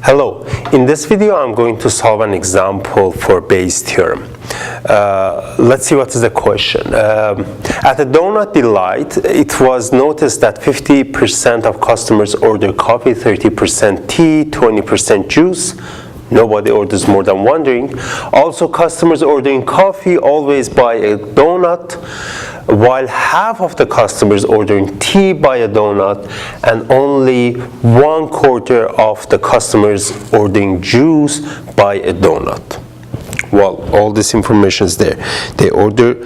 Hello, in this video I'm going to solve an example for Bayes' theorem. Let's see what is the question. At a Donut Delight, it was noticed that 50% of customers order coffee, 30% tea, 20% juice. Nobody orders more than one drink. Also, customers ordering coffee always buy a donut, while half of the customers ordering tea buy a donut, and only 1/4 of the customers ordering juice buy a donut. Well, all this information is there. They order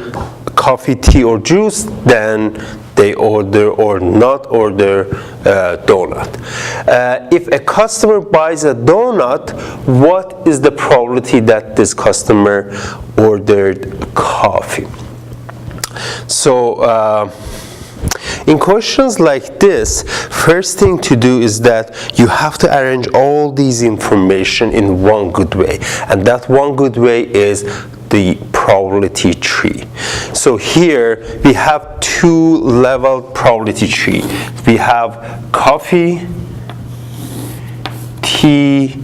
coffee, tea, or juice, then they order or not order donut. If a customer buys a donut, what is the probability that this customer ordered coffee? So in questions like this, first thing to do is that you have to arrange all these information in one good way, and that one good way is the probability tree. So here we have two-level probability tree. We have coffee, tea,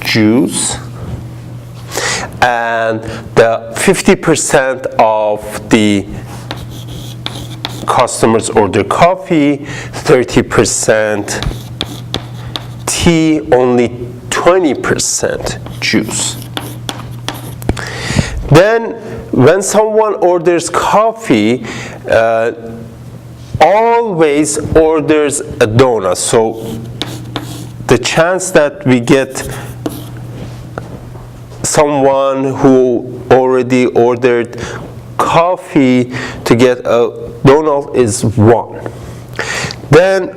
juice, and the 50% of the customers order coffee, 30% tea, only 20% juice. Then when someone orders coffee, always orders a donut. So the chance that we get someone who already ordered coffee to get a donut is 1. Then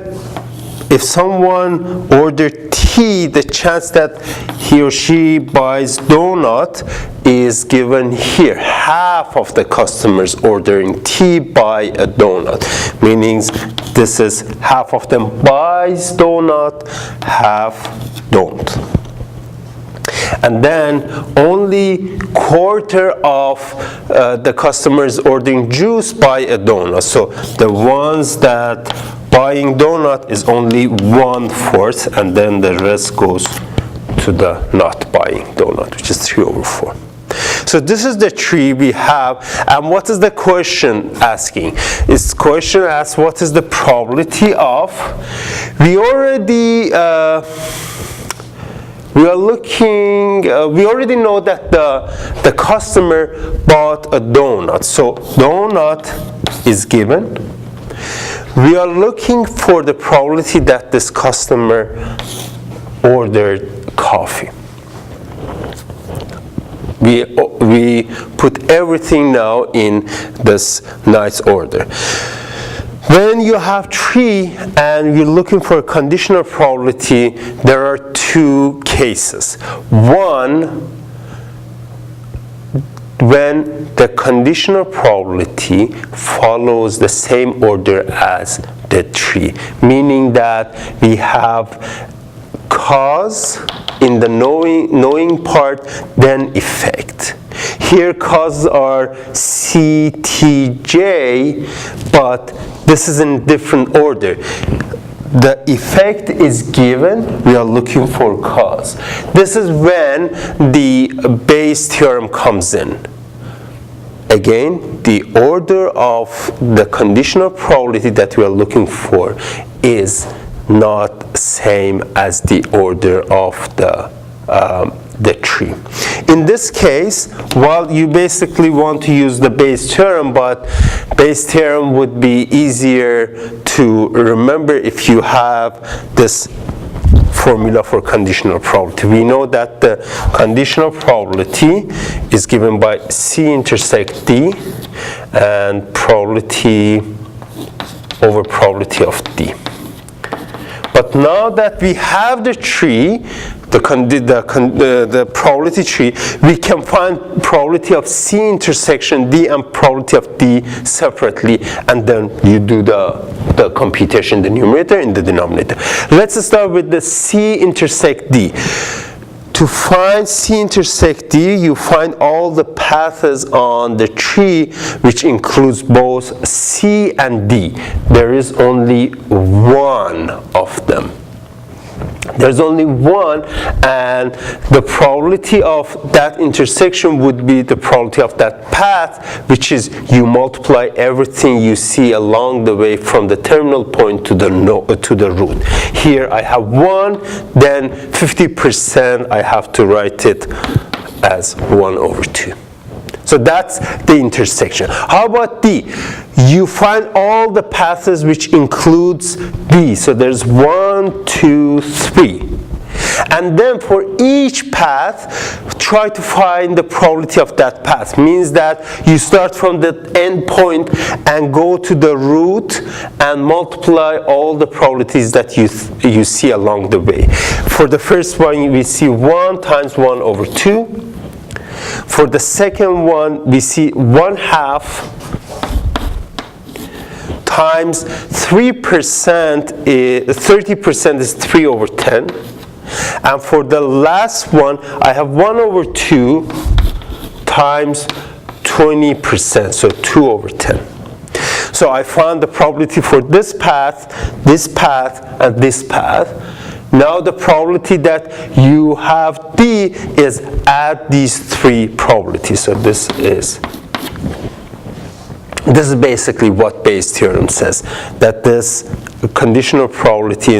if someone ordered tea, the chance that he or she buys donut is given here. Half of the customers ordering tea buy a donut, meaning this is half of them buys donut, half don't. And then only 1/4 of the customers ordering juice buy a donut. So the ones that buying donut is only 1/4, and then the rest goes to the not buying donut, which is 3/4. So this is the tree we have, and what is the question asking? This question asks what is the probability of, we already we already know that the customer bought a donut. So donut is given. We are looking for the probability that this customer ordered coffee. We put everything now in this nice order. When you have tree and you're looking for a conditional probability, there are two cases. One, when the conditional probability follows the same order as the tree, meaning that we have cause in the knowing part, then effect. Here causes are C, T, J, but this is in different order. The effect is given, we are looking for cause. This is when the Bayes' theorem comes in. Again, the order of the conditional probability that we are looking for is not same as the order of the tree. In this case, while you basically want to use the Bayes' theorem, but Bayes' theorem would be easier to remember if you have this formula for conditional probability. We know that the conditional probability is given by C intersect D and probability over probability of D. But now that we have the tree, the probability tree, we can find probability of C intersection D and probability of D separately, and then you do the computation in the numerator and the denominator. Let's start with the C intersect D. To find C intersect D, you find all the paths on the tree, which includes both C and D. There is only one of them. there's only one, and the probability of that intersection would be the probability of that path, which is you multiply everything you see along the way from the terminal point to the root. Here I have 1, then 50% I have to write it as 1/2. So that's the intersection. How about D? You find all the paths which includes D. So there's 1, 2, 3. And then for each path, try to find the probability of that path. Means that you start from the end point and go to the root and multiply all the probabilities that you see along the way. For the first one, we see 1 times 1/2. For the second one, we see 1/2 times 3%, 30% is 3/10. And for the last one, I have 1/2 times 20%, so 2/10. So I found the probability for this path, and this path. Now the probability that you have D is add these 3 probabilities. So this is basically what Bayes' theorem says, that this conditional probability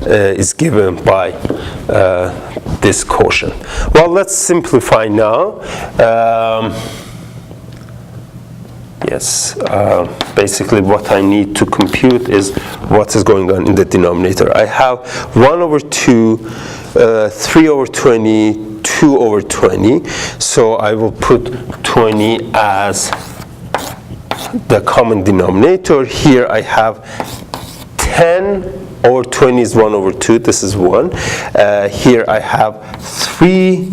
is given by this quotient. Well, let's simplify now. Basically what I need to compute is what is going on in the denominator. I have 1/2, 3/20, 2/20. So I will put 20 as the common denominator. Here I have 10/20 is 1/2. This is 1. Here I have 3,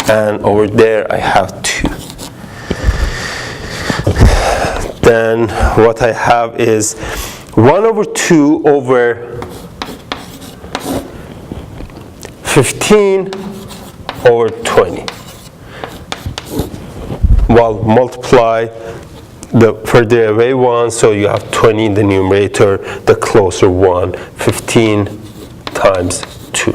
and over there I have 2. Then what I have is 1/2 over 15/20. Well, multiply the further away one, so you have 20 in the numerator, the closer one, 15 times 2.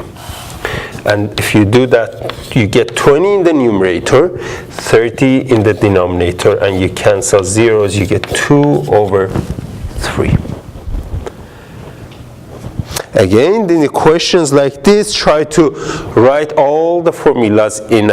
And if you do that, you get 20 in the numerator, 30 in the denominator, and you cancel zeros, you get 2/3. Again, in the questions like this, try to write all the formulas in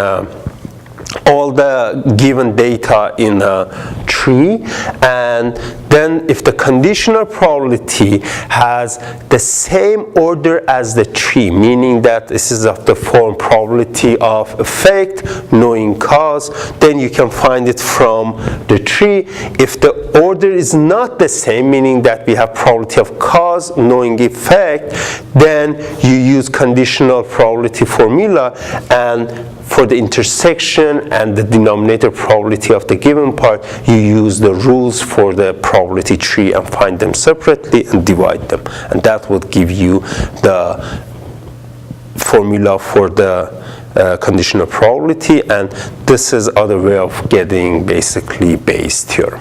all the given data in a tree, and then if the conditional probability has the same order as the tree, meaning that this is of the form probability of effect knowing cause, then you can find it from the tree. If the order is not the same, meaning that we have probability of cause knowing effect, then you use conditional probability formula, and for the intersection and the denominator probability of the given part, you use the rules for the probability tree and find them separately and divide them. And that would give you the formula for the conditional probability, and this is other way of getting basically Bayes' theorem.